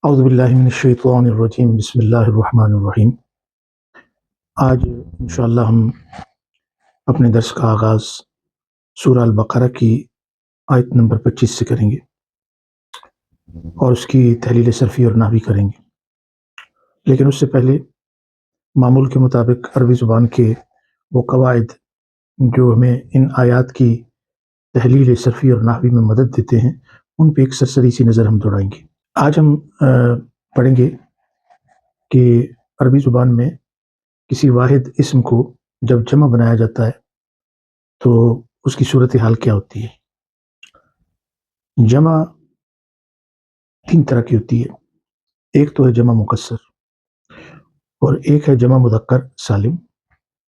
اعوذ باللہ من الشیطان الرجیم بسم اللہ الرحمن الرحیم۔ آج انشاءاللہ ہم اپنے درس کا آغاز سورہ البقرہ کی آیت نمبر 25 سے کریں گے اور اس کی تحلیل صرفی اور نحوی کریں گے، لیکن اس سے پہلے معمول کے مطابق عربی زبان کے وہ قواعد جو ہمیں ان آیات کی تحلیل صرفی اور نحوی میں مدد دیتے ہیں ان پہ ایک سرسری سی نظر ہم دوڑائیں گے۔ آج ہم پڑھیں گے کہ عربی زبان میں کسی واحد اسم کو جب جمع بنایا جاتا ہے تو اس کی صورتحال کیا ہوتی ہے۔ جمع تین طرح کی ہوتی ہے، ایک تو ہے جمع مکسر، اور ایک ہے جمع مذکر سالم،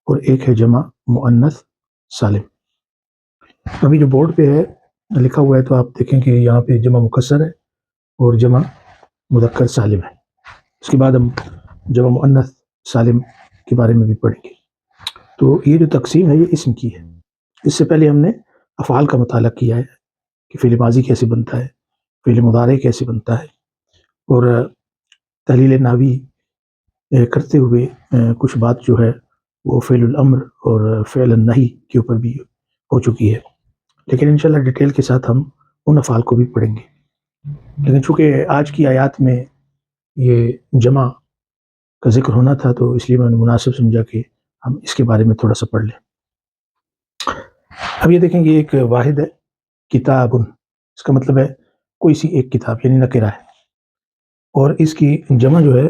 اور ایک ہے جمع مؤنث سالم۔ ابھی جو بورڈ پہ ہے لکھا ہوا ہے تو آپ دیکھیں کہ یہاں پہ جمع مکسر ہے اور جمع مذکر سالم ہے۔ اس کے بعد ہم جمع مؤنث سالم کے بارے میں بھی پڑھیں گے۔ تو یہ جو تقسیم ہے یہ اسم کی ہے۔ اس سے پہلے ہم نے افعال کا مطالعہ کیا ہے کہ فعل ماضی کیسے بنتا ہے، فعل مضارع کیسے بنتا ہے، اور تحلیل نحوی کرتے ہوئے کچھ بات جو ہے وہ فعل الامر اور فعل النہی کے اوپر بھی ہو چکی ہے، لیکن انشاءاللہ ڈیٹیل کے ساتھ ہم ان افعال کو بھی پڑھیں گے۔ لیکن چونکہ آج کی آیات میں یہ جمع کا ذکر ہونا تھا تو اس لیے میں نے مناسب سمجھا کہ ہم اس کے بارے میں تھوڑا سا پڑھ لیں۔ اب یہ دیکھیں گے ایک واحد ہے کتاب، اس کا مطلب ہے کوئی سی ایک کتاب، یعنی نکرہ ہے، اور اس کی جمع جو ہے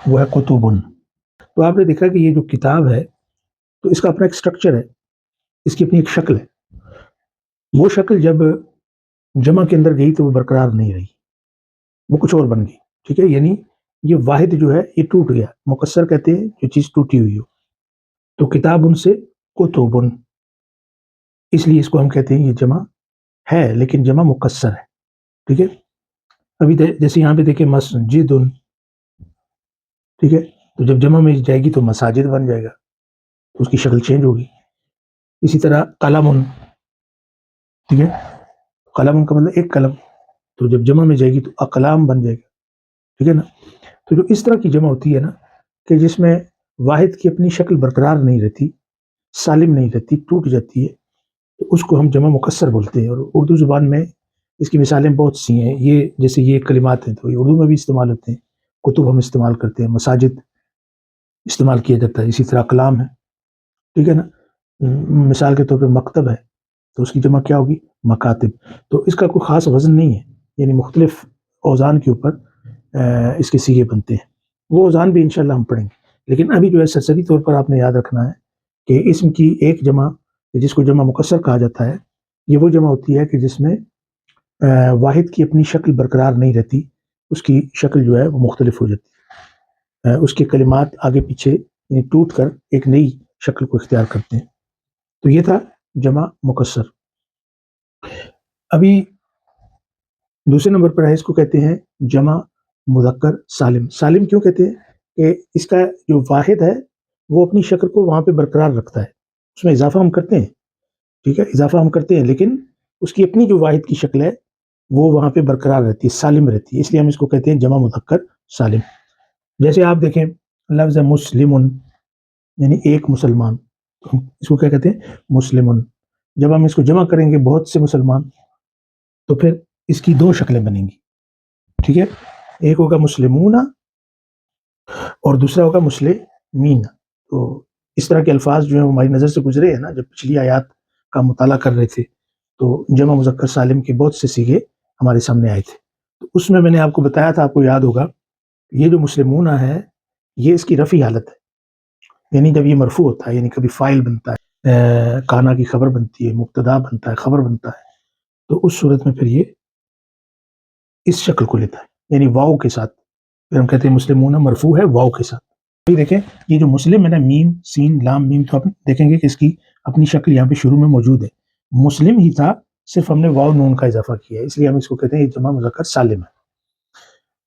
وہ ہے کتب۔ تو آپ نے دیکھا کہ یہ جو کتاب ہے تو اس کا اپنا ایک سٹرکچر ہے، اس کی اپنی ایک شکل ہے۔ وہ شکل جب جمع کے اندر گئی تو وہ برقرار نہیں رہی، وہ کچھ اور بن گئی، ٹھیک ہے۔ یعنی یہ واحد جو ہے یہ ٹوٹ گیا، مکسر کہتے ہیں جو چیز ٹوٹی ہوئی ہو، تو کتاب ان سے کتب، اس لیے اس کو ہم کہتے ہیں یہ جمع ہے لیکن جمع مکسر ہے، ٹھیک ہے۔ ابھی جیسے یہاں پہ دیکھیں مسجد، ٹھیک ہے، تو جب جمع میں جائے گی تو مساجد بن جائے گا، تو اس کی شکل چینج ہوگی۔ اسی طرح قلم، ٹھیک ہے، قلم کا مطلب ایک قلم، تو جب جمع میں جائے گی تو اقلام بن جائے گا، ٹھیک ہے نا۔ تو جو اس طرح کی جمع ہوتی ہے نا کہ جس میں واحد کی اپنی شکل برقرار نہیں رہتی، سالم نہیں رہتی، ٹوٹ جاتی ہے، تو اس کو ہم جمع مکسر بولتے ہیں۔ اور اردو زبان میں اس کی مثالیں بہت سی ہیں، یہ جیسے یہ کلمات ہیں تو یہ اردو میں بھی استعمال ہوتے ہیں، کتب ہم استعمال کرتے ہیں، مساجد استعمال کیا جاتا ہے، اسی طرح اقلام ہے، ٹھیک ہے نا۔ مثال کے طور پہ مکتب ہے تو اس کی جمع کیا ہوگی؟ مکاتب۔ تو اس کا کوئی خاص وزن نہیں ہے، یعنی مختلف اوزان کے اوپر اس کے صیغے بنتے ہیں، وہ اوزان بھی انشاءاللہ ہم پڑھیں گے۔ لیکن ابھی جو ہے سرسری طور پر آپ نے یاد رکھنا ہے کہ اسم کی ایک جمع جس کو جمع مکسر کہا جاتا ہے، یہ وہ جمع ہوتی ہے کہ جس میں واحد کی اپنی شکل برقرار نہیں رہتی، اس کی شکل جو ہے وہ مختلف ہو جاتی ہے، اس کے کلمات آگے پیچھے یعنی ٹوٹ کر ایک نئی شکل کو اختیار کرتے ہیں۔ تو یہ تھا جمع مکسر۔ ابھی دوسرے نمبر پر ہے، اس کو کہتے ہیں جمع مذکر سالم۔ سالم کیوں کہتے ہیں؟ کہ اس کا جو واحد ہے وہ اپنی شکل کو وہاں پہ برقرار رکھتا ہے، اس میں اضافہ ہم کرتے ہیں، ٹھیک ہے، اضافہ ہم کرتے ہیں، لیکن اس کی اپنی جو واحد کی شکل ہے وہ وہاں پہ برقرار رہتی ہے، سالم رہتی ہے، اس لیے ہم اس کو کہتے ہیں جمع مذکر سالم۔ جیسے آپ دیکھیں لفظ مسلم، یعنی ایک مسلمان، اس کو کیا کہتے ہیں؟ مسلمن۔ جب ہم اس کو جمع کریں گے بہت سے مسلمان تو پھر اس کی دو شکلیں بنیں گی، ٹھیک ہے، ایک ہوگا مسلمون اور دوسرا ہوگا مسلمین۔ تو اس طرح کے الفاظ جو ہیں وہ ہماری نظر سے گزرے ہیں نا جب پچھلی آیات کا مطالعہ کر رہے تھے، تو جمع مذکر سالم کے بہت سے صیغے ہمارے سامنے آئے تھے۔ تو اس میں نے آپ کو بتایا تھا، آپ کو یاد ہوگا، یہ جو مسلمون ہے یہ اس کی رفعی حالت ہے، یعنی جب یہ مرفوع ہوتا ہے، یعنی کبھی فاعل بنتا ہے، کانا کی خبر بنتی ہے، مبتدا بنتا ہے، خبر بنتا ہے، تو اس صورت میں پھر یہ اس شکل کو لیتا ہے، یعنی واو کے ساتھ، پھر ہم کہتے ہیں مسلمون مرفوع ہے واو کے ساتھ۔ دیکھیں یہ جو مسلم ہے نا، میم سین لام میم، تو آپ دیکھیں گے کہ اس کی اپنی شکل یہاں پہ شروع میں موجود ہے، مسلم ہی تھا، صرف ہم نے واو نون کا اضافہ کیا ہے، اس لیے ہم اس کو کہتے ہیں یہ جمع مذکر سالم ہے۔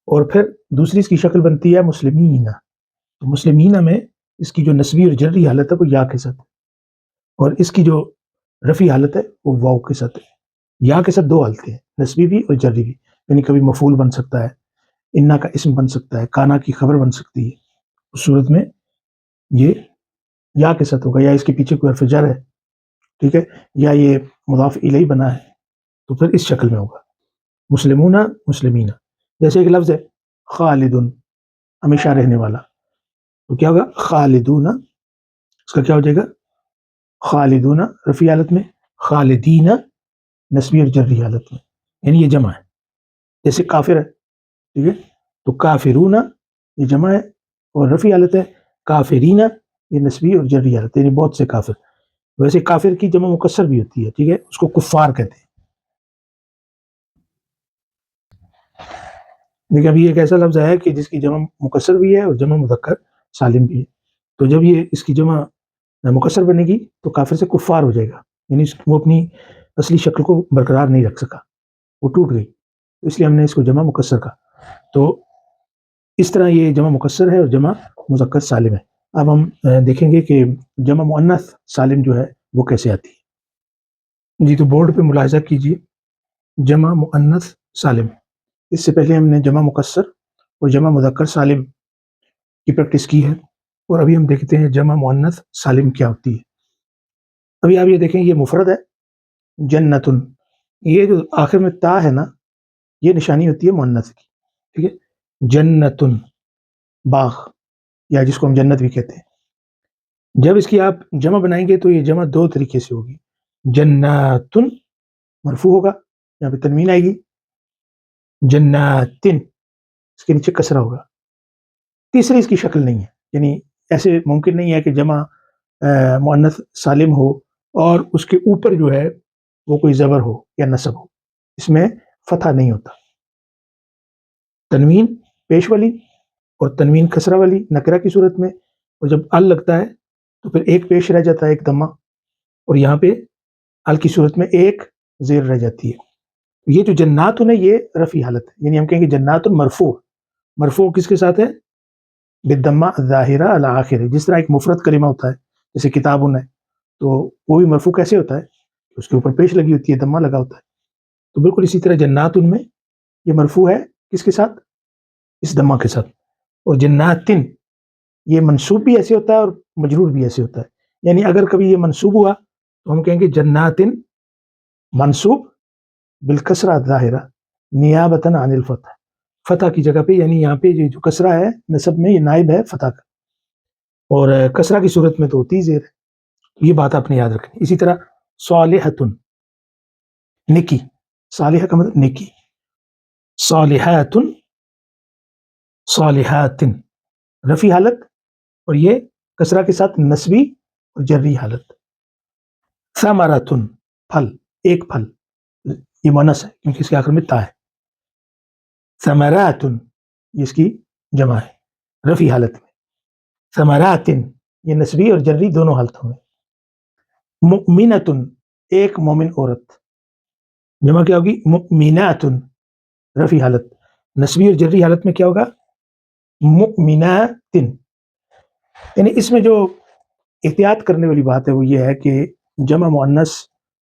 اور پھر دوسری اس کی شکل بنتی ہے مسلمین، تو مسلمین میں اس کی جو نسبی اور جری حالت ہے وہ یا کے ساتھ، اور اس کی جو رفعی حالت ہے وہ واو کے ساتھ ہے۔ یا کے ساتھ دو حالتیں ہیں، نسبی بھی اور جری بھی، یعنی کبھی مفعول بن سکتا ہے، انا کا اسم بن سکتا ہے، کانا کی خبر بن سکتی ہے، اس صورت میں یہ یا کے ساتھ ہوگا، یا اس کے پیچھے کوئی حرف جر ہے، ٹھیک ہے، یا یہ مضاف الیہ بنا ہے تو پھر اس شکل میں ہوگا، مسلمون مسلمین. جیسے ایک لفظ ہے خالدن، ہمیشہ رہنے والا، تو کیا ہوگا خالدون، اس کا کیا ہو جائے گا خالدون رفیع حالت میں، خالدین نسبی اور جری حالت میں، یعنی یہ جمع ہے. جیسے کافر ہے، ٹھیک ہے، تو کافرون یہ جمع ہے اور رفیع حالت ہے، کافرین یہ نسبی اور جری حالت ہے، یعنی بہت سے کافر. ویسے کافر کی جمع مکسر بھی ہوتی ہے، ٹھیک ہے، اس کو کفار کہتے ہیں. لیکن ابھی ایک ایسا لفظ ہے کہ جس کی جمع مکسر بھی ہے اور جمع مذکر سالم بھی ہے، تو جب یہ اس کی جمع مکسر بنے گی تو کافر سے کفار ہو جائے گا، یعنی وہ اپنی اصلی شکل کو برقرار نہیں رکھ سکا، وہ ٹوٹ گئی، اس لیے ہم نے اس کو جمع مکسر کہا. تو اس طرح یہ جمع مکسر ہے اور جمع مذکر سالم ہے. اب ہم دیکھیں گے کہ جمع مؤنث سالم جو ہے وہ کیسے آتی ہے. جی تو بورڈ پہ ملاحظہ کیجیے جمع مؤنث سالم. اس سے پہلے ہم نے جمع مکسر اور جمع مذکر سالم کی پریکٹس کی ہے، اور ابھی ہم دیکھتے ہیں جمع مؤنث سالم کیا ہوتی ہے. ابھی آپ یہ دیکھیں یہ مفرد ہے جنتن، یہ جو آخر میں تا ہے نا یہ نشانی ہوتی ہے مؤنث کی، ٹھیک ہے، جنتن باغ، یا جس کو ہم جنت بھی کہتے ہیں. جب اس کی آپ جمع بنائیں گے تو یہ جمع دو طریقے سے ہوگی، جناتن مرفوع ہوگا، یہاں پہ تنوین آئے گی، جناتن اس کے نیچے کسرہ ہوگا. تیسری اس کی شکل نہیں ہے، یعنی ایسے ممکن نہیں ہے کہ جمع مؤنث سالم ہو اور اس کے اوپر جو ہے وہ کوئی زبر ہو یا نصب ہو، اس میں فتح نہیں ہوتا. تنوین پیش والی اور تنوین کسرہ والی نکرہ کی صورت میں، اور جب ال لگتا ہے تو پھر ایک پیش رہ جاتا ہے ایک دمہ، اور یہاں پہ ال کی صورت میں ایک زیر رہ جاتی ہے. یہ جو جناتن ہے یہ رفیع حالت ہے، یعنی ہم کہیں گے جناتن مرفوع. مرفوع کس کے ساتھ ہے؟ بالدمہ الظاہرہ علی آخر. جس طرح ایک مفرد کلمہ ہوتا ہے جیسے کتابن ہے، تو وہ بھی مرفوع کیسے ہوتا ہے؟ اس کے اوپر پیش لگی ہوتی ہے، دمہ لگا ہوتا ہے. تو بالکل اسی طرح جناتن میں یہ مرفوع ہے کس کے ساتھ؟ اس دمہ کے ساتھ. اور جناتن یہ منصوب بھی ایسے ہوتا ہے اور مجرور بھی ایسے ہوتا ہے، یعنی اگر کبھی یہ منصوب ہوا تو ہم کہیں گے جناتن منصوب بالکسرہ الظاہرہ نیابتاً عن الفتح، فتح کی جگہ پہ، یعنی یہاں پہ جو کسرہ ہے نصب میں یہ نائب ہے فتح کا، اور کسرہ کی صورت میں تو ہوتی زیر ہے. یہ بات آپ نے یاد رکھنی. اسی طرح صالحتن نیکی، صالحہ کا مطلب نیکی، صالحاتن صالحاتن رفیع حالت، اور یہ کسرہ کے ساتھ نسبی اور جری حالت. ثمرتن پھل، ایک پھل، یہ مؤنث ہے کیونکہ اس کے آخر میں تا ہے. ثمراتن یہ اس کی جمع ہے رفیع حالت میں. ثمراتن یہ نسبی اور جری دونوں حالتوں میں. مؤمنتن ایک مومن عورت، جمع کیا ہوگی مؤمناتن رفیع حالت. نسبی اور جری حالت میں کیا ہوگا مؤمناتن. یعنی اس میں جو احتیاط کرنے والی بات ہے وہ یہ ہے کہ جمع مؤنث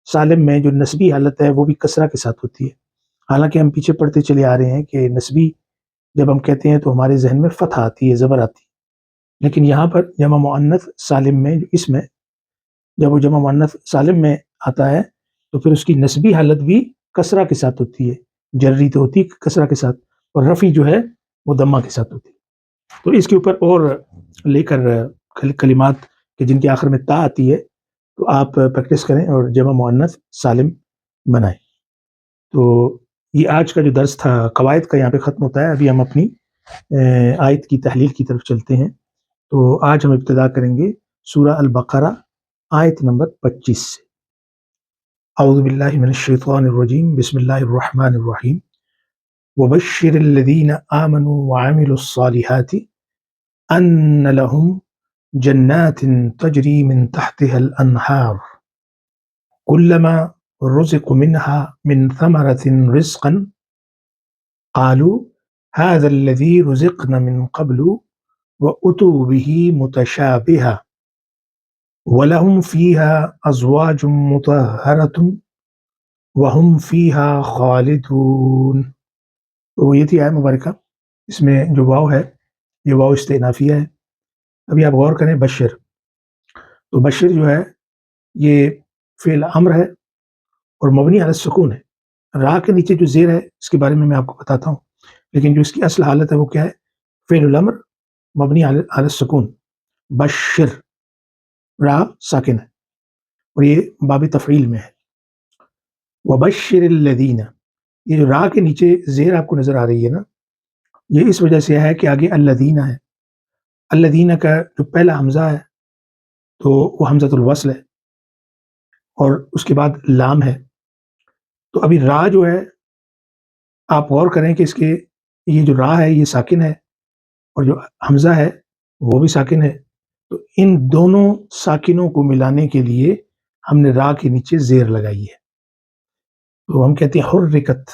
سالم میں جو نسبی حالت ہے وہ بھی کسرہ کے ساتھ ہوتی ہے. حالانکہ ہم پیچھے پڑھتے چلے آ رہے ہیں کہ نسبی جب ہم کہتے ہیں تو ہمارے ذہن میں فتح آتی ہے، زبر آتی ہے، لیکن یہاں پر جمع مؤنث سالم میں اس میں جب وہ جمع مؤنث سالم میں آتا ہے تو پھر اس کی نسبی حالت بھی کسرہ کے ساتھ ہوتی ہے، جری تو ہوتی ہے کسرہ کے ساتھ، اور رفع جو ہے وہ دمہ کے ساتھ ہوتی ہے. تو اس کے اوپر اور لے کر کلمات کہ جن کے آخر میں تا آتی ہے تو آپ پریکٹس کریں اور جمع مؤنث سالم بنائیں. تو یہ آج کا جو درس تھا قواعد کا یہاں پہ ختم ہوتا ہے. ابھی ہم اپنی آیت کی تحلیل کی طرف چلتے ہیں. تو آج ہم ابتدا کریں گے سورہ البقرہ آیت نمبر 25 سے. اعوذ باللہ من الشیطان الرجیم، بسم اللہ الرحمن الرحیم. وبشر الذین آمنوا وعملوا الصالحات ان لهم جنات تجری من تحتها الانہار كلما رزقوا منها من ثمرة رزقا قالوا هذا الذي رزقنا من قبل وأتوا به متشابها ولهم فيها أزواج مطهرة وهم فيها خالدون. تو یہ تھی آیت مبارکہ اس میں جو واو ہے یہ واو استئنافیہ ہے. ابھی آپ غور کریں بشر، تو بشر جو ہے یہ فعل امر ہے اور مبنی علی السکون ہے. را کے نیچے جو زیر ہے اس کے بارے میں آپ کو بتاتا ہوں، لیکن جو اس کی اصل حالت ہے وہ کیا ہے؟ فعل الامر مبنی علی السکون. بشر را ساکن ہے اور یہ باب تفعیل میں ہے. وبشر الذین، یہ جو را کے نیچے زیر آپ کو نظر آ رہی ہے نا، یہ اس وجہ سے ہے کہ آگے الذین ہے. الذین کا جو پہلا حمزہ ہے تو وہ حمزۃ الوصل ہے اور اس کے بعد لام ہے. تو ابھی را جو ہے آپ غور کریں کہ اس کے یہ جو را ہے یہ ساکن ہے اور جو حمزہ ہے وہ بھی ساکن ہے. تو ان دونوں ساکنوں کو ملانے کے لیے ہم نے را کے نیچے زیر لگائی ہے. تو ہم کہتے ہیں حرکت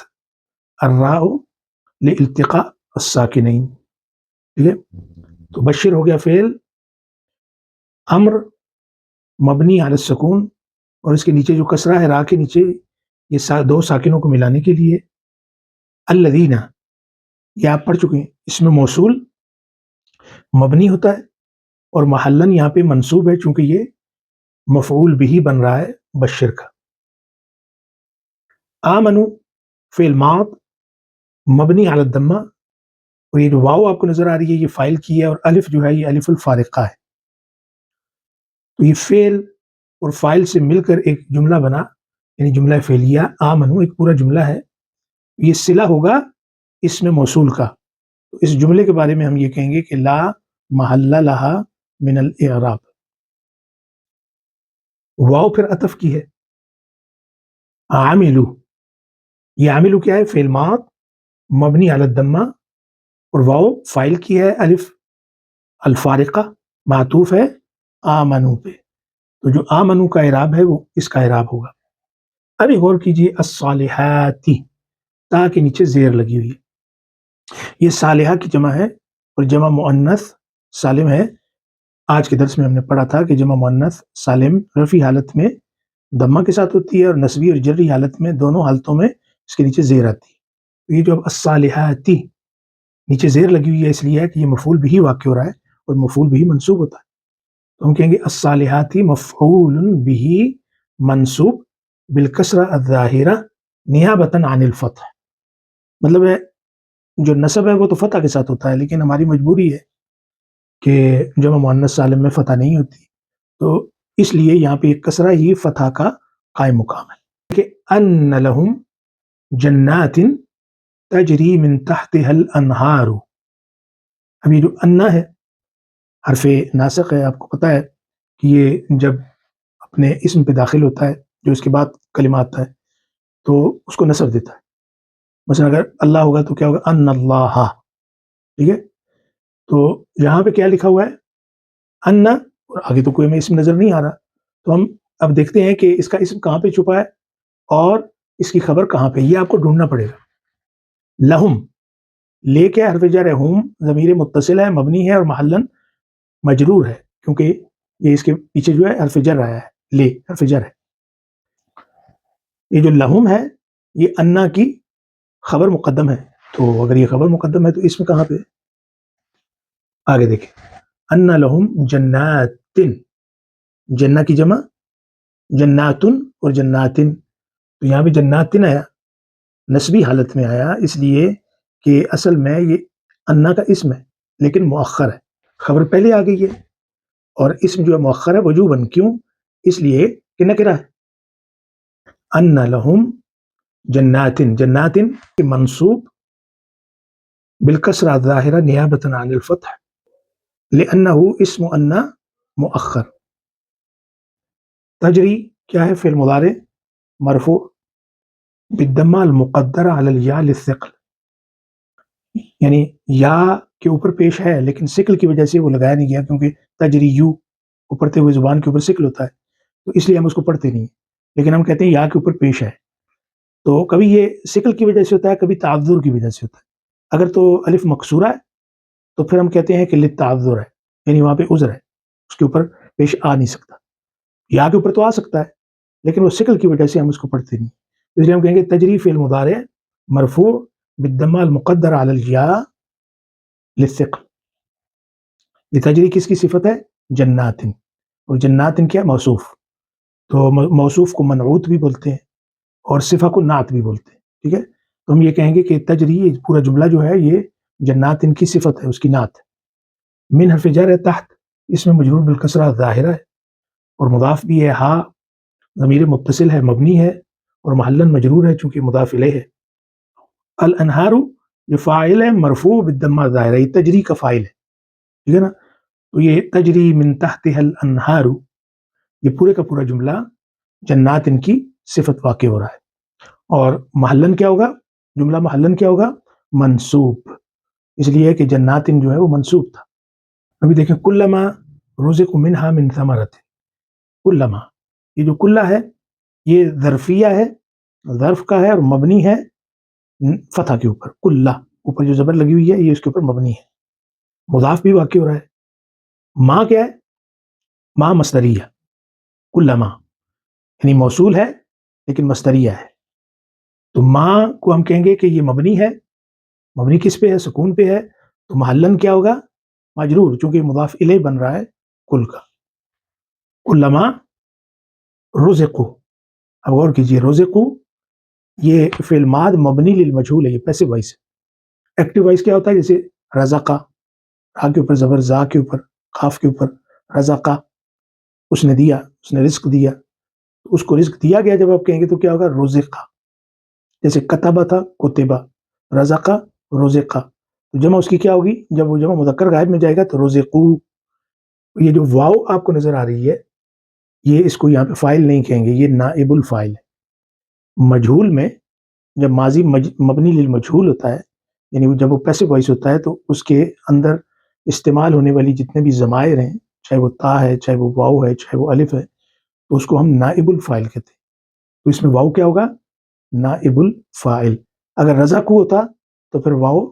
الراء لالتقاء الساکنین. ٹھیک ہے، تو بشر ہو گیا فعل امر مبنی علی السکون اور اس کے نیچے جو کسرہ ہے را کے نیچے یہ دو ساکنوں کو ملانے کے لیے. الذین یہ آپ پڑھ چکے ہیں، اس میں موصول مبنی ہوتا ہے اور محلن یہاں پہ منصوب ہے چونکہ یہ مفعول بھی بن رہا ہے بشر کا. آمنو فعل ماض مبنی علی الضمہ اور یہ جو واو آپ کو نظر آ رہی ہے یہ فاعل کی ہے اور الف جو ہے یہ الف الفارقہ ہے. تو یہ فعل اور فاعل سے مل کر ایک جملہ بنا، یعنی جملہ فعلیہ آمنو ایک پورا جملہ ہے. یہ صلہ ہوگا اس میں موصول کا. تو اس جملے کے بارے میں ہم یہ کہیں گے کہ لا محل لہا من الاعراب. واو پھر عطف کی ہے. عاملو، یہ عاملو کیا ہے؟ فعل ماض مبنی علی الضمہ اور واو فاعل کی ہے الف الفارقہ معطوف ہے آمنو پہ. تو جو آمنو کا اعراب ہے وہ اس کا اعراب ہوگا. ابھی غور کیجیے الصالحاتی، تا کے نیچے زیر لگی ہوئی ہے. یہ صالحہ کی جمع ہے اور جمع مؤنث سالم ہے. آج کے درس میں ہم نے پڑھا تھا کہ جمع مؤنث سالم رفعی حالت میں ضمہ کے ساتھ ہوتی ہے اور نصبی اور جری حالت میں دونوں حالتوں میں اس کے نیچے زیر آتی ہے. تو یہ جو اب الصالحاتی نیچے زیر لگی ہوئی ہے اس لیے ہے کہ یہ مفعول بھی واقع ہو رہا ہے اور مفعول بھی منصوب ہوتا ہے. تو ہم کہیں گے الصالحاتی مفعول بھی منصوب بالکسرہ الظاہرہ نیابۃ عن الفتح. مطلب ہے جو نصب ہے وہ تو فتح کے ساتھ ہوتا ہے لیکن ہماری مجبوری ہے کہ جمع مؤنث سالم میں فتح نہیں ہوتی، تو اس لیے یہاں پہ ایک کسرہ ہی فتح کا قائم مقام ہے. کہ ان لہم جنات تجری من تحتها الانہار. اب یہ جو انا ہے حرف ناسخ ہے، آپ کو پتا ہے کہ یہ جب اپنے اسم پہ داخل ہوتا ہے جو اس کے بعد کلمہ آتا ہے تو اس کو نصب دیتا ہے. مثلا اگر اللہ ہوگا تو کیا ہوگا؟ ان اللہ. ٹھیک ہے، تو یہاں پہ کیا لکھا ہوا ہے؟ ان، اور آگے تو کوئی ہمیں اسم نظر نہیں آ رہا. تو ہم اب دیکھتے ہیں کہ اس کا اسم کہاں پہ چھپا ہے اور اس کی خبر کہاں پہ، یہ آپ کو ڈھونڈنا پڑے گا. لہم لے کے حرف جر ہے، ہم ضمیر متصل ہے مبنی ہے اور محلن مجرور ہے کیونکہ یہ اس کے پیچھے جو ہے حرف جر آیا ہے، لے حرف جر ہے. یہ جو لہم ہے یہ انا کی خبر مقدم ہے. تو اگر یہ خبر مقدم ہے تو اس میں کہاں پہ؟ آگے دیکھیں، ان لہم جناتن، جنہ کی جمع جناتن اور جناتن. تو یہاں پہ جناتن آیا، نسبی حالت میں آیا اس لیے کہ اصل میں یہ انا کا اسم ہے لیکن مؤخر ہے، خبر پہلے آ گئی ہے اور اسم جو ہے مؤخر ہے وجوباً. کیوں؟ اس لیے کہ نکرہ ہے. ان لہم جناتن، جناتن منصوب بالکسرہ الظاہرہ نیابۃ عن الفتح لأنہ اسم ان مؤخر. تجری کیا ہے؟ فعل مضارع مرفوع بالضمہ المقدرہ علی الیا للثقل، یعنی یا کے اوپر پیش ہے لیکن ثقل کی وجہ سے وہ لگایا نہیں گیا کیونکہ تجری یو کو پڑھتے ہوئے زبان کے اوپر ثقل ہوتا ہے تو اس لیے ہم اس کو پڑھتے نہیں، لیکن ہم کہتے ہیں یا کے اوپر پیش ہے. تو کبھی یہ ثقل کی وجہ سے ہوتا ہے، کبھی تعذر کی وجہ سے ہوتا ہے. اگر تو الف مکسورہ ہے تو پھر ہم کہتے ہیں کہ للتعذر ہے، یعنی وہاں پہ عذر ہے، اس کے اوپر پیش آ نہیں سکتا. یا کے اوپر تو آ سکتا ہے لیکن وہ ثقل کی وجہ سے ہم اس کو پڑھتے نہیں، اس لیے ہم کہیں گے تجری فعل مضارع مرفوع بالضمہ المقدر علی الیا للثقل. یہ تجری کس کی صفت ہے؟ جناتن. اور جناتن کیا؟ موصوف. تو موصوف کو منعوت بھی بولتے ہیں اور صفہ کو نعت بھی بولتے ہیں. ٹھیک ہے، تو ہم یہ کہیں گے کہ تجری پورا جملہ جو ہے یہ جناتن کی صفت ہے، اس کی نعت. من حرف جر ہے تحت، اس میں مجرور بالکسرہ ظاہرہ ہے اور مضاف بھی ہے. ہا ضمیر متصل ہے، مبنی ہے اور محلن مجرور ہے چونکہ مضاف الیہ ہے. الانہار یہ فاعل ہے مرفوع بالضمہ ظاہرہ، یہ تجری کا فاعل ہے. ٹھیک ہے نا، تو یہ تجری من تحتها الانہار، یہ پورے کا پورا جملہ جنات ان کی صفت واقع ہو رہا ہے. اور محلن کیا ہوگا؟ جملہ محلن کیا ہوگا؟ منصوب، اس لیے کہ جناتن جو ہے وہ منصوب تھا. ابھی دیکھیں کلما رزق منہا من ثمرۃ، کلما یہ جو کلہ ہے یہ ظرفیہ ہے، ظرف کا ہے اور مبنی ہے فتح کے اوپر. کلہ اوپر جو زبر لگی ہوئی ہے یہ اس کے اوپر مبنی ہے، مضاف بھی واقع ہو رہا ہے. ماں کیا ہے؟ ماں مصدریہ، کلما یعنی موصول ہے لیکن مصدریہ ہے. تو ماں کو ہم کہیں گے کہ یہ مبنی ہے، مبنی کس پہ ہے؟ سکون پہ ہے. تو محلن کیا ہوگا؟ مجرور، چونکہ مضاف الیہ بن رہا ہے کل کا. کلما رزقو، اب غور کیجیے، رزقو یہ فعل ماض مبنی للمجہول ہے، یہ پیسو وائس ہے. ایکٹیو وائس کیا ہوتا ہے؟ جیسے رزقا، را کے اوپر زبر، زا کے اوپر، قاف کے اوپر، رزقا اس نے دیا، اس نے رزق دیا. اس کو رزق دیا گیا جب آپ کہیں گے تو کیا ہوگا؟ رزقا. جیسے کتبہ تھا کتبہ، رزقا رزقا. تو جمع اس کی کیا ہوگی؟ جب وہ جمع مذکر غائب میں جائے گا تو رزقو. یہ جو واو آپ کو نظر آ رہی ہے یہ اس کو یہاں پہ فاعل نہیں کہیں گے، یہ نائب الفاعل ہے. مجہول میں جب ماضی مبنی للمجہول ہوتا ہے، یعنی جب وہ پیسو وائس ہوتا ہے تو اس کے اندر استعمال ہونے والی جتنے بھی ضمائر ہیں، چاہے وہ تا ہے، چاہے وہ واو ہے، چاہے وہ الف ہے، تو اس کو ہم نائب الفاعل کہتے ہیں. تو اس میں واو کیا ہوگا؟ نائب الفاعل. اگر رزقو ہوتا تو پھر واو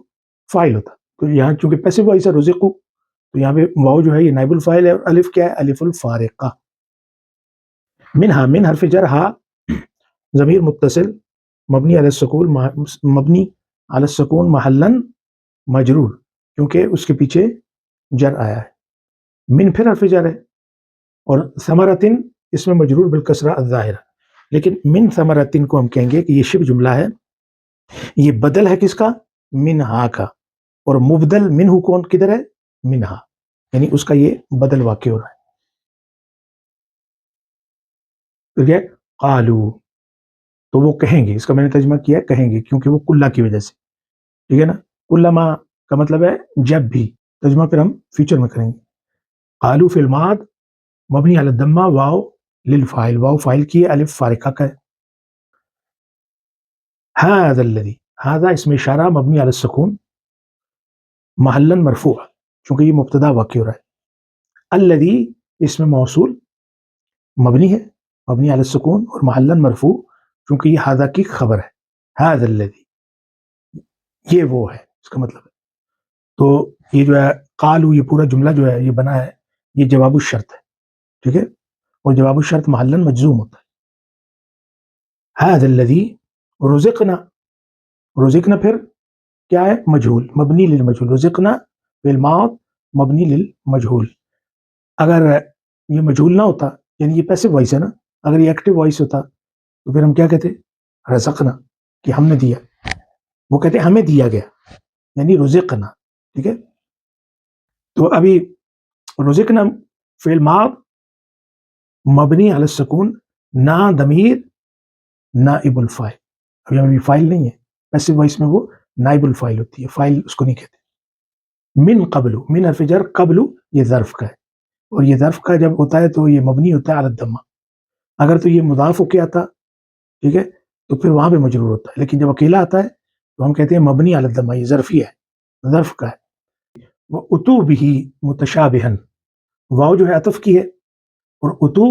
فاعل ہوتا. تو یہاں چونکہ پیسو وائس ہے رزقو، تو یہاں پہ واو جو ہے یہ نائب الفاعل ہے اور الف کیا ہے؟ الف الفارقہ. منہا، من حرف جر، ہا ضمیر متصل مبنی علی السکون، مبنی علی السکون محلن مجرور، کیونکہ اس کے پیچھے جر آیا ہے. من پھر حرف جر ہے اور ثمرتن اس میں مجرور بالکسرہ الظاہرہ. لیکن من ثمرتن کو ہم کہیں گے کہ یہ شبہ جملہ ہے، یہ بدل ہے کس کا؟ منہا کا. اور مبدل منہ کون کدھر ہے؟ منہا، یعنی اس کا یہ بدل واقع ہو رہا ہے. ٹھیک ہے، قالو تو وہ کہیں گے، اس کا میں نے ترجمہ کیا ہے کہیں گے کیونکہ وہ کلہ کی وجہ سے. ٹھیک ہے نا، کلما کا مطلب ہے جب بھی. ترجمہ پھر ہم فیوچر میں کریں گے. قالو فی الماض مبنی علی الضمہ، واو للفاعل، واو فاعل کی ہے، الف فارقہ کا ہے. ھذا الذی، ھذا اسم اشارہ مبنی علی السکون محلا مرفوع، چونکہ یہ مبتدا واقع ہو رہا ہے. الذی اسم موصول مبنی ہے، مبنی علی السکون اور محلا مرفوع چونکہ یہ ھذا کی خبر ہے. ھذا الذی یہ وہ ہے، اس کا مطلب ہے. تو یہ جو ہے قالو، یہ پورا جملہ جو ہے یہ بنا ہے، یہ جواب الشرط ہے. ٹھیک ہے، اور جواب الشرط محلا مجزوم ہوتا ہے. ھذا الذی رزقنا، رزقنا پھر کیا ہے؟ مجہول مبنی للمجہول. رزقنا فی الماض مبنی للمجہول. اگر یہ مجہول نہ ہوتا، یعنی یہ پیسو وائس ہے نا، اگر یہ ایکٹیو وائس ہوتا تو پھر ہم کیا کہتے؟ رزقنا، کہ ہم نے دیا. وہ کہتے ہمیں دیا گیا، یعنی رزقنا. ٹھیک ہے، تو ابھی رزقنا فعل ماض مبنی علی السکون، نا ضمیر نائب الفاعل. ابھی فاعل نہیں ہے، پیسو وائس میں وہ نائب الفاعل ہوتی ہے، فاعل اس کو نہیں کہتے. من قبل، من حرف جر، قبل یہ ظرف کا ہے، اور یہ ظرف کا جب ہوتا ہے تو یہ مبنی ہوتا ہے علی الضمہ. اگر تو یہ مضاف ہو کے آتا، ٹھیک ہے، تو پھر وہاں پہ مجرور ہوتا ہے. لیکن جب اکیلا آتا ہے تو ہم کہتے ہیں مبنی علی الضمہ، یہ ظرفی ہے، ظرف کا ہے. وَأُتُوا بِهِ متشابہن، واو جو ہے عطف کی ہے، اور اتو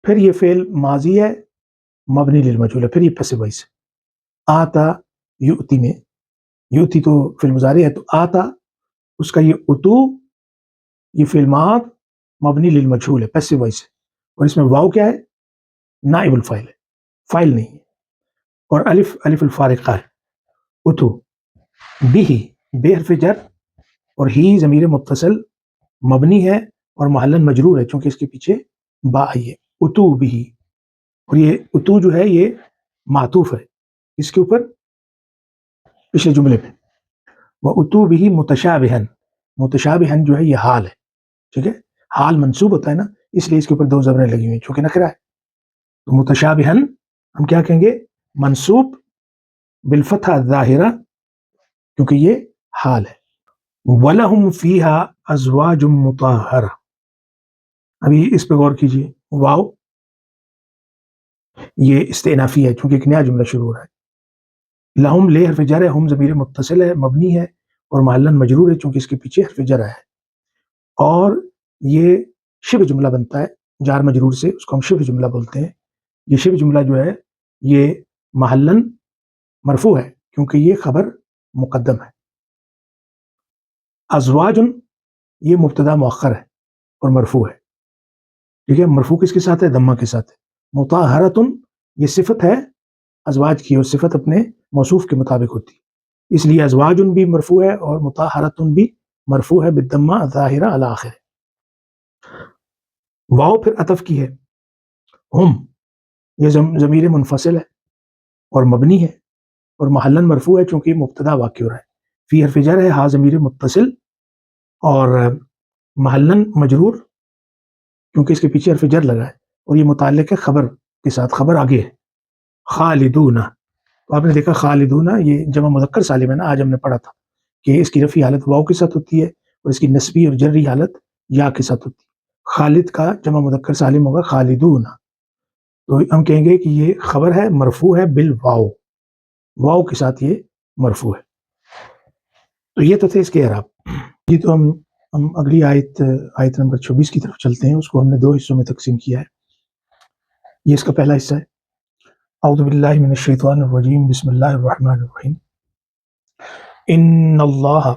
پھر یہ فعل ماضی ہے مبنی للمجہول ہے، پھر یہ پیسو وائس ہے. آتا یؤتی میں، یؤتی تو فعل مضارع ہے، تو آتا اس کا یہ اتو، یہ فعل ماض مبنی للمجہول ہے، پیسو وائس ہے. اور اس میں واو کیا ہے؟ نائب الفاعل ہے، فاعل نہیں ہے. اور الف، الف الفارقہ ہے. اتو، بھی بے حرف جر اور ہی ضمیر متصل مبنی ہے اور محلن مجرور ہے چونکہ اس کے پیچھے با آئی ہے. اتو بھی، اور یہ اتو جو ہے یہ معطوف ہے اس کے اوپر پچھلے جملے پہ. وہ اتو بھی متشابہن، متشابہن جو ہے یہ حال ہے. ٹھیک ہے، حال منصوب ہوتا ہے نا، اس لیے اس کے اوپر دو زبریں لگی ہوئی چونکہ نکرہ ہے. تو متشابہن ہم کیا کہیں گے؟ منصوب بالفتحہ الظاہرہ کیونکہ یہ حال ہے. وَلَهُمْ فِيهَا أَزْوَاجٌ مُطَهَّرَةٌ. ابھی اس پہ غور کیجیے، واو یہ استئنافی ہے چونکہ ایک نیا جملہ شروع ہو رہا ہے. لہم لے حرف جر ہے، ہم ضمیر متصل ہے مبنی ہے اور محلن مجرور ہے چونکہ اس کے پیچھے حرف جر ہے. اور یہ شبہ جملہ بنتا ہے جار مجرور سے، اس کو ہم شبہ جملہ بولتے ہیں. یہ شبہ جملہ جو ہے یہ محلن مرفوع ہے کیونکہ یہ خبر مقدم ہے. ازواجن یہ مبتدا مؤخر ہے اور مرفوع ہے. ٹھیک ہے، مرفوع کس کے ساتھ ہے؟ ضمہ کے ساتھ ہے. مطہرۃن یہ صفت ہے ازواج کی، اور صفت اپنے موصوف کے مطابق ہوتی ہے، اس لیے ازواجن بھی مرفوع ہے اور مطہرۃن بھی مرفوع ہے بالضمہ الظاہرہ علی آخر. واو پھر عطف کی ہے. ہم یہ ضمیر منفصل ہے اور مبنی ہے اور محلن مرفوع ہے چونکہ مبتدا واقع ہو رہا ہے. فی حرف جر ہے، ہا ضمیر متصل اور محلن مجرور کیونکہ اس کے پیچھے حرف جر لگا ہے اور یہ متعلق ہے خبر کے ساتھ، خبر آگے ہے. خالدون، تو آپ نے دیکھا خالدون یہ جمع مذکر سالم ہے نا، آج ہم نے پڑھا تھا کہ اس کی رفعی حالت واو کے ساتھ ہوتی ہے اور اس کی نسبی اور جری حالت یا کے ساتھ ہوتی ہے. خالد کا جمع مذکر سالم ہوگا خالدون. تو ہم کہیں گے کہ یہ خبر ہے مرفوع ہے بالواو، واو کے ساتھ یہ مرفوع ہے. تو یہ تو تھے اس کے اعراب. جی تو ہم اگلی آیت نمبر 24 کی طرف چلتے ہیں. اس کو ہم نے دو حصوں میں تقسیم کیا ہے. یہ اس کا پہلا حصہ ہے. اعوذ باللہ من الشیطان الرجیم، بسم اللہ الرحمن الرحیم. ان اللہ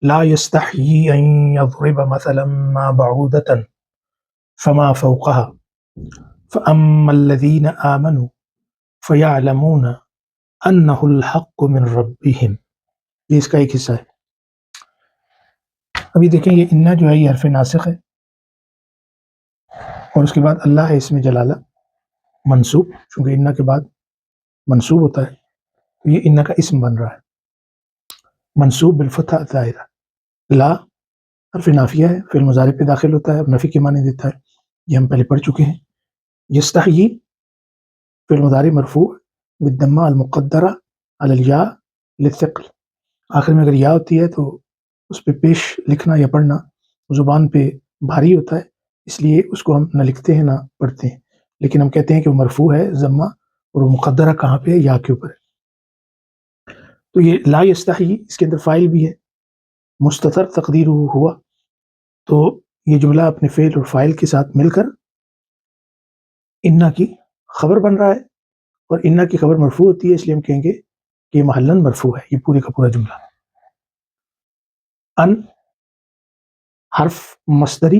لا یستحیی ان یضرب مثلا ما بعودة فما فوقها فاما الذین آمنوا فیعلمون انہ الحق من ربهم. یہ اس کا ایک حصہ ہے. ابھی دیکھیں یہ انہ جو ہے یہ حرف ناسخ ہے اور اس کے بعد اللہ ہے اسم جلالہ منصوب، چونکہ انہ کے بعد منصوب ہوتا ہے تو یہ انہ کا اسم بن رہا ہے منصوب بالفتحہ الظاہرہ. لا حرف نافیہ ہے، فعل مضارع پہ داخل ہوتا ہے اور نفی کے معنی دیتا ہے، یہ ہم پہلے پڑھ چکے ہیں. یستحیی فعل مضارع مرفوع بالضمہ المقدرہ علی الیاء للثقل. آخر میں اگر یا ہوتی ہے تو اس پہ پیش لکھنا یا پڑھنا زبان پہ بھاری ہوتا ہے، اس لیے اس کو ہم نہ لکھتے ہیں نہ پڑھتے ہیں، لیکن ہم کہتے ہیں کہ وہ مرفوع ہے ضمہ، اور وہ مقدرہ کہاں پہ ہے؟ یا کے اوپر ہے. تو یہ لا یستحیی اس کے اندر فاعل بھی ہے مستتر تقدیرہ ہوا، تو یہ جملہ اپنے فعل اور فاعل کے ساتھ مل کر انہ کی خبر بن رہا ہے اور انہ کی خبر مرفوع ہوتی ہے، اس لیے ہم کہیں گے کہ یہ محلن مرفوع ہے یہ پورے کا پورا جملہ. ان حرف مصدری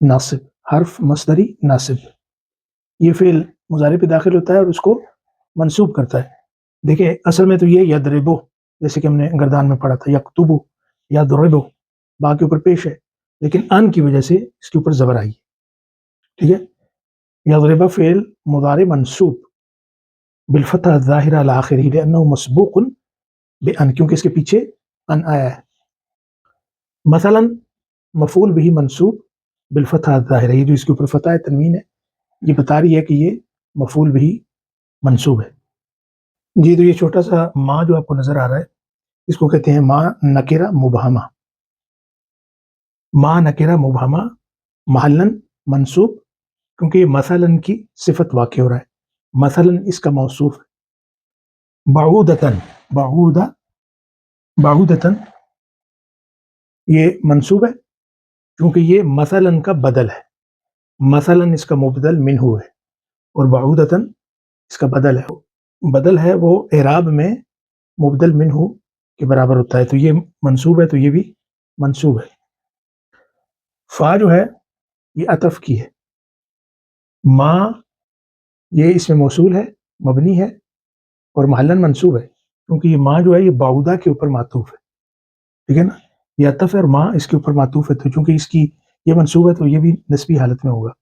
ناصب، حرف مصدری ناصب، یہ فعل مضارع پہ داخل ہوتا ہے اور اس کو منصوب کرتا ہے. دیکھیں اصل میں تو یہ یضربو جیسے کہ ہم نے گردان میں پڑھا تھا، یکتبو یضربو با کے اوپر پیش ہے، لیکن ان کی وجہ سے اس کے اوپر زبر آئی. ٹھیک ہے، یضرب فعل مضارع منصوب بالفتحہ الظاہرہ علی آخرہ لأنہ مسبوق بأن، کیونکہ اس کے پیچھے ان آیا ہے. مثلا مفعول به منصوب بالفتحہ الظاہرہ، یہ جو اس کے اوپر فتح تنوین ہے یہ بتا رہی ہے کہ یہ مفعول به منصوب ہے. جی تو یہ چھوٹا سا ما جو آپ کو نظر آ رہا ہے اس کو کہتے ہیں ما نکرہ مبہمہ. ما نکرہ مبہمہ محلن منصوب کیونکہ یہ مثلاً کی صفت واقع ہو رہا ہے، مثلاً اس کا موصوف ہے. بعودتاً، بعودہ بعودتاً یہ منصوب ہے کیونکہ یہ مثلاً کا بدل ہے، مثلاً اس کا مبدل منہ ہے اور بعودتاً اس کا بدل ہے. بدل ہے وہ اعراب میں مبدل منہ کے برابر ہوتا ہے، تو یہ منصوب ہے تو یہ بھی منصوب ہے. فا جو ہے یہ عطف کی ہے. ما یہ اس میں موصول ہے مبنی ہے اور محلن منصوب ہے کیونکہ یہ ما جو ہے یہ بعودہ کے اوپر معطوف ہے. ٹھیک ہے نا، یہ عطف ہے اور ما اس کے اوپر معطوف ہے، تو چونکہ اس کی یہ منصوب ہے تو یہ بھی نسبی حالت میں ہوگا.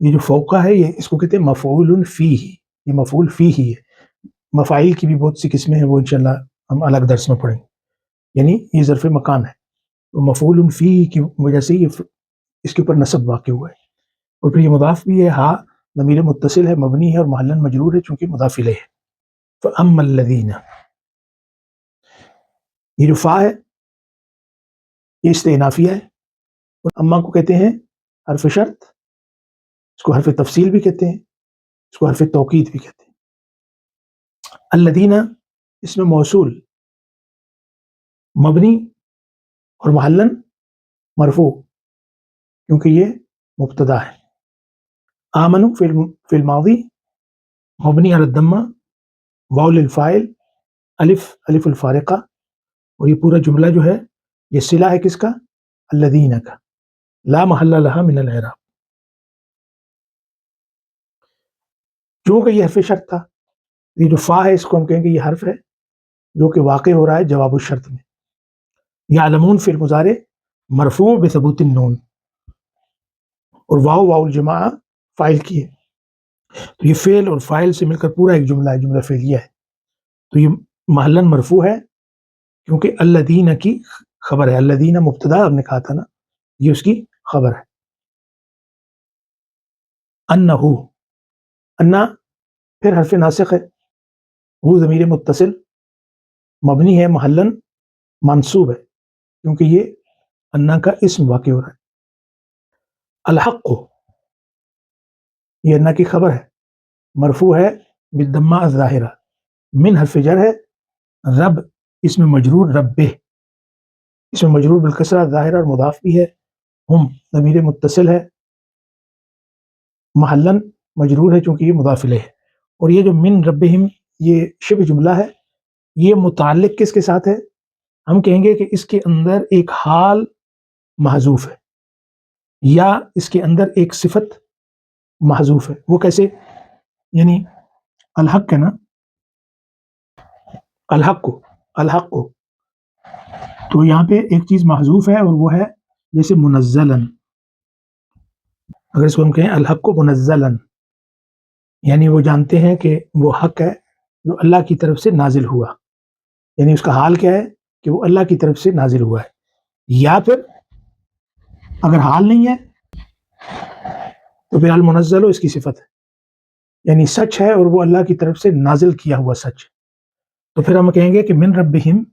یہ جو فوقہ ہے یہ اس کو کہتے ہیں مفعول فیہ، یہ مفعول فیہ ہی ہے. مفاعیل کی بھی بہت سی قسمیں ہیں، وہ انشاءاللہ ہم الگ درس میں پڑھیں گے. یعنی یہ ظرف مکان ہے، تو مفعول فیہ کی وجہ سے یہ اس کے اوپر نصب واقع ہوا ہے. اور پھر یہ مضاف بھی ہے، ہاں ضمیر متصل ہے، مبنی ہے اور محلاً مجرور ہے چونکہ مضاف الیہ ہے. فَأَمَّا الَّذِينَ، یہ جو فا ہے یہ استئنافیہ ہے، اور اما کو کہتے ہیں حرف شرط، اس کو حرف تفصیل بھی کہتے ہیں، اس کو حرف توکید بھی کہتے ہیں. الذین اس میں موصول مبنی اور محلاً مرفوع کیونکہ یہ مبتدا ہے. آمنو فی الماضی مبنی علی الضمہ، واو للفاعل، الف الفارقہ، اور یہ پورا جملہ جو ہے یہ صلہ ہے کس کا؟ الذین کا، لا محل لہا من الاعراب. چونکہ یہ حرف شرط تھا، یہ جو فا ہے اس کو ہم کہیں گے یہ حرف ہے جو کہ واقع ہو رہا ہے جواب الشرط میں. یعلمون فی المضارع مرفوع بثبوت النون، اور واو الجماعہ فاعل کی ہے، تو یہ فعل اور فاعل سے مل کر پورا ایک جملہ ہے، جملہ فعلیہ ہے. تو یہ محلاً مرفوع ہے کیونکہ الذین کی خبر ہے. الذین مبتدا ہم نے کہا تھا نا، یہ اس کی خبر ہے. انہو، انا پھر حرف ناسخ ہے، وہ ضمیر متصل مبنی ہے محلاً منصوب ہے کیونکہ یہ انا کا اسم واقع ہو رہا ہے. الحق، یہ انا کی خبر ہے، مرفوع ہے بالضمہ الظاہرہ، من حرف جر ہے، رب اس میں مجرور، رب اس میں مجرور بالکسرہ ظاہرہ اور مضاف بھی ہے. ہم ضمیر متصل ہے محلاً مجرور ہے چونکہ یہ مضاف الیہ ہے. اور یہ جو من ربہم یہ شبہ جملہ ہے، یہ متعلق کس کے ساتھ ہے؟ ہم کہیں گے کہ اس کے اندر ایک حال محذوف ہے یا اس کے اندر ایک صفت محذوف ہے. وہ کیسے؟ یعنی الحق ہے نا، الحق کو تو یہاں پہ ایک چیز محذوف ہے اور وہ ہے جیسے منزلن. اگر اس کو ہم کہیں الحق کو منزلن، یعنی وہ جانتے ہیں کہ وہ حق ہے جو اللہ کی طرف سے نازل ہوا، یعنی اس کا حال کیا ہے کہ وہ اللہ کی طرف سے نازل ہوا ہے. یا پھر اگر حال نہیں ہے تو پھر المنزل اس کی صفت ہے، یعنی سچ ہے اور وہ اللہ کی طرف سے نازل کیا ہوا سچ. تو پھر ہم کہیں گے کہ من ربہم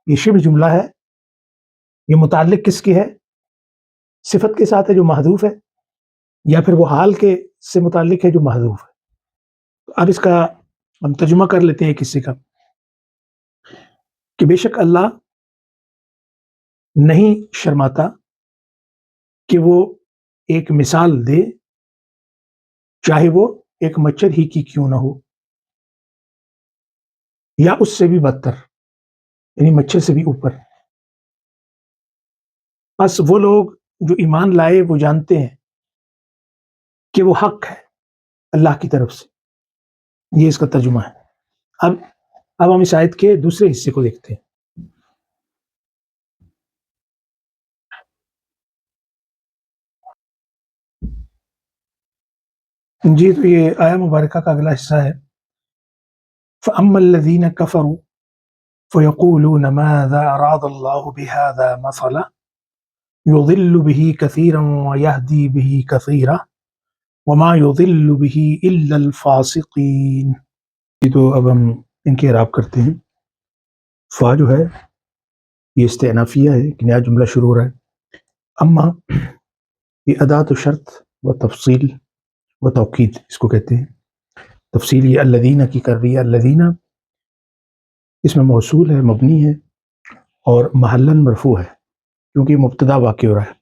یہ شبہ جملہ ہے، یہ متعلق کس کی ہے؟ صفت کے ساتھ ہے جو محذوف ہے، یا پھر وہ حال کے سے متعلق ہے جو محذوف ہے. اب اس کا ہم ترجمہ کر لیتے ہیں کسی کا، کہ بے شک اللہ نہیں شرماتا کہ وہ ایک مثال دے چاہے وہ ایک مچھر ہی کی کیوں نہ ہو، یا اس سے بھی بدتر، یعنی مچھر سے بھی اوپر. بس وہ لوگ جو ایمان لائے وہ جانتے ہیں کہ وہ حق ہے اللہ کی طرف سے. یہ اس کا ترجمہ ہے. اب ہم اس آیت کے دوسرے حصے کو دیکھتے ہیں. جی تو یہ آیہ مبارکہ کا اگلا حصہ ہے. فَأَمَّا الَّذِينَ كَفَرُوا فَيَقُولُونَ مَاذَا أَرَادَ اللَّهُ بِهَذَا مَثَلًا يُضِلُّ بِهِ كَثِيرًا وَيَهْدِي بِهِ كَثِيرًا وَمَا يُضِلُّ بِهِ إِلَّا الْفَاسِقِينَ. یہ تو اب ہم ان کے اعراب کرتے ہیں. فا جو ہے یہ استئنافیہ ہے کہ نیا جملہ شروع ہو رہا ہے. اما یہ ادات و شرط و تفصیل و توکید اس کو کہتے ہیں. تفصیل یہ الذین کی کر رہی ہے. الذین اس میں موصول ہے، مبنی ہے اور محلاً مرفوع ہے کیونکہ مبتدا واقع ہو رہا ہے.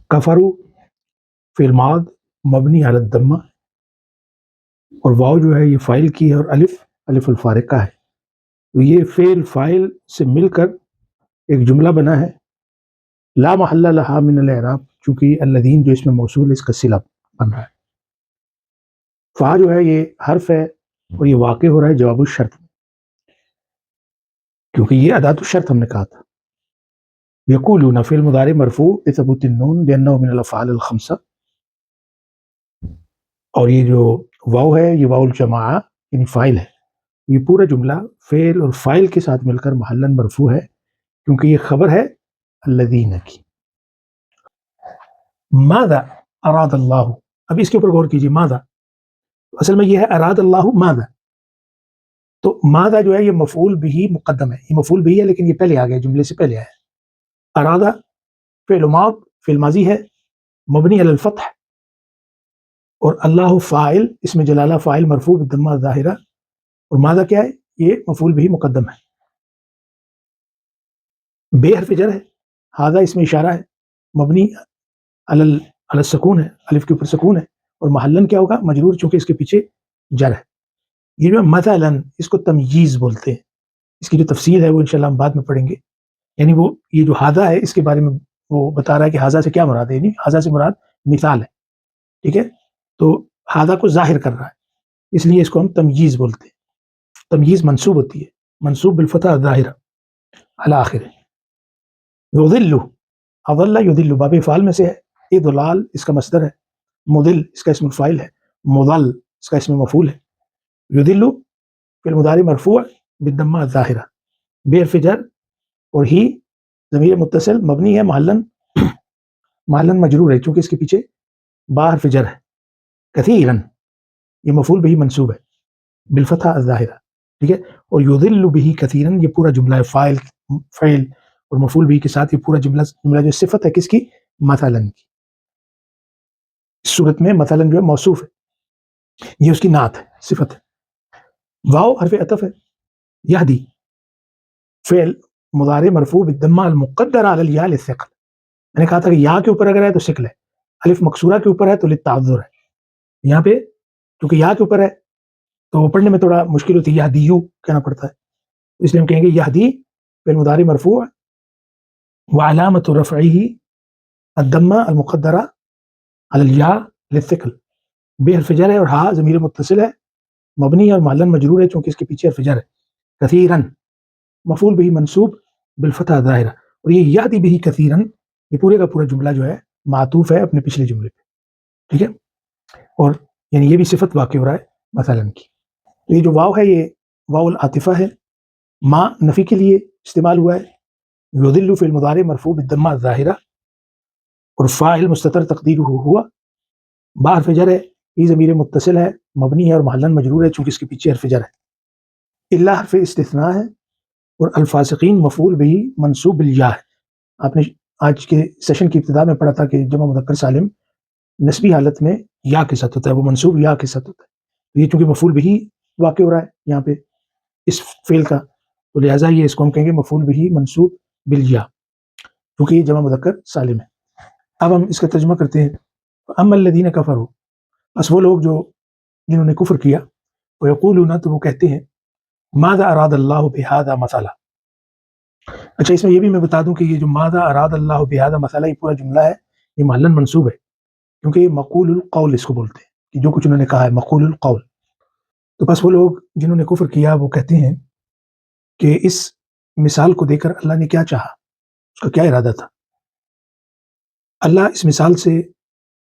کفروا فعل ماض مبنی علی الضمہ، اور واو جو ہے یہ فاعل کی ہے اور الف الفارقہ ہے. تو یہ فعل فاعل سے مل کر ایک جملہ بنا ہے لا محل لہا من الاعراب، چونکہ الذین جو اس میں موصول ہے اس کا صلہ بن رہا ہے. فا جو ہے یہ حرف ہے اور یہ واقع ہو رہا ہے جواب الشرط، کیونکہ یہ ادات الشرط ہم نے کہا تھا. یقولون فعل مضارع مرفوع بثبوت النون لأنه من الأفعال الخمسة، اور یہ جو واو ہے یہ واو الجماعہ یعنی فاعل ہے. یہ پورا جملہ فعل اور فاعل کے ساتھ مل کر محلاً مرفوع ہے کیونکہ یہ خبر ہے الذین کی. ماذا اراد اللہ، اب اس کے اوپر غور کیجیے. ماذا اصل میں یہ ہے اراد اللہ ماذا، تو ماذا جو ہے یہ مفعول بھی مقدم ہے، یہ مفعول بھی ہے لیکن یہ پہلے آ گیا، جملے سے پہلے آیا. ارادہ فعل ماض، فعل ماضی ہے مبنی علی الفتح، اور اللہ فاعل، اس میں جلالہ فاعل مرفوع بالضمہ الظاہرہ، اور ماذا کیا ہے یہ مفعول بھی مقدم ہے. بے حرف جر ہے، ہذا اس میں اشارہ ہے مبنی علی السکون ہے، الف کے اوپر سکون ہے، اور محلن کیا ہوگا مجرور چونکہ اس کے پیچھے جر ہے. یہ جو مثلاً اس کو تمییز بولتے ہیں، اس کی جو تفصیل ہے وہ انشاءاللہ ہم بعد میں پڑھیں گے. یعنی وہ یہ جو ہاذا ہے اس کے بارے میں وہ بتا رہا ہے کہ ہاذا سے کیا مراد ہے، یعنی ہاذا سے مراد مثال ہے. ٹھیک ہے، تو ہاذا کو ظاہر کر رہا ہے، اس لیے اس کو ہم تمییز بولتے ہیں. تمییز منصوب ہوتی ہے، منصوب بالفتح الظاہرہ علی آخر. یضل، اضل یضل باب فعال میں سے ہے، اضلال اس کا مصدر ہے، مضل اس کا اسم الفاعل ہے، مضل اس کا اسم مفعول ہے. یضل فعل مضارع مرفوع بالضمہ الظاہرہ بے حرف جر، اور ہی ضمیر متصل مبنی ہے محلاً مجرور ہے چونکہ اس کے پیچھے با حرف جر ہے. کثیراً یہ مفعول بھی منصوب ہے بالفتح الظاہرہ. ٹھیک ہے، اور یضل به کثیراً یہ پورا جملہ ہے، فاعل اور مفعول بھی کے ساتھ یہ پورا جملہ جو صفت ہے کس کی، مثلاً کی. اس صورت میں مثلاً جو ہے موصوف ہے، یہ اس کی نعت ہے، صفت ہے. واو حرف عطف ہے. یہدی فعل مضارع مرفوع بالضمہ المقدر علی الیاء للثقل، میں نے کہا تھا کہ یا کے اوپر اگر ہے تو ثقل ہے، الف مکسورہ کے اوپر ہے تو للتعذر ہے. یہاں پہ کیونکہ یا کے اوپر ہے تو پڑھنے میں تھوڑا مشکل ہوتی ہے، یہدیو کہنا پڑتا ہے، اس لیے ہم کہیں گے یہدی فعل مضارع مرفوع وعلامۃ رفعہ الضمہ المقدرہ علی الیاء للثقل بے حرف جر ہے، اور ہا ضمیر متصل ہے مبنی اور محلاً مجرور ہے چونکہ اس کے پیچھے حرف جر ہے. کثیراً مفعول بھی منصوب بالفتح ظاہرہ، اور یہ یہدی بھی کثیراً یہ پورے کا پورا جملہ جو ہے معطوف ہے اپنے پچھلے جملے پہ. ٹھیک ہے، اور یعنی یہ بھی صفت واقع ہو رہا ہے مثلاً کی. تو یہ جو واو ہے یہ واو العاطفہ ہے، ما نفی کے لیے استعمال ہوا ہے. یضل فعل مضارع مرفوع بالضمہ الظاہرہ، اور فاعل مستتر تقدیرہ ہوا، با حرف جر ہے، یہ ضمیر متصل ہے مبنی ہے اور محلاً مجرور ہے چونکہ اس کے پیچھے حرف جر ہے. الا حرف استثناء ہے، اور الفاسقین مفعول بھی منصوب بالیاء ہے. آپ نے آج کے سیشن کی ابتدا میں پڑھا تھا کہ جمع مذکر سالم نسبی حالت میں یا کے ساتھ ہوتا ہے، وہ منصوب یا کے ساتھ ہوتا ہے. یہ چونکہ مفعول بھی واقع ہو رہا ہے یہاں پہ اس فعل کا، تو لہٰذا یہ اس کو ہم کہیں گے مفعول بھی منصوب بالیاء کیونکہ یہ جمع مذکر سالم ہے. اب ہم اس کا ترجمہ کرتے ہیں. اما الذین کفروا، بس وہ لوگ جو جنہوں نے کفر کیا، ویقولون تو وہ کہتے ہیں ماذا اراد اللہ بہذا مثلا. اچھا اس میں یہ بھی میں بتا دوں کہ یہ جو ماذا اراد اللہ بہذا مثلا یہ پورا جملہ ہے یہ محلاً منصوب ہے کیونکہ یہ مقول القول اس کو بولتے ہیں کہ جو کچھ انہوں نے کہا ہے مقول القول. تو بس وہ لوگ جنہوں نے کفر کیا وہ کہتے ہیں کہ اس مثال کو دیکھ کر اللہ نے کیا چاہا، اس کا کیا ارادہ تھا. اللہ اس مثال سے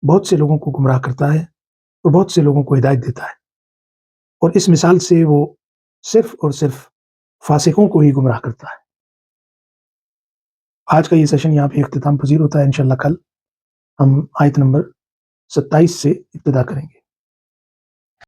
بہت سے لوگوں کو گمراہ کرتا ہے اور بہت سے لوگوں کو ہدایت دیتا ہے، اور اس مثال سے وہ صرف اور صرف فاسقوں کو ہی گمراہ کرتا ہے. آج کا یہ سیشن یہاں پہ اختتام پذیر ہوتا ہے. انشاءاللہ کل ہم آیت نمبر 27 سے ابتدا کریں گے.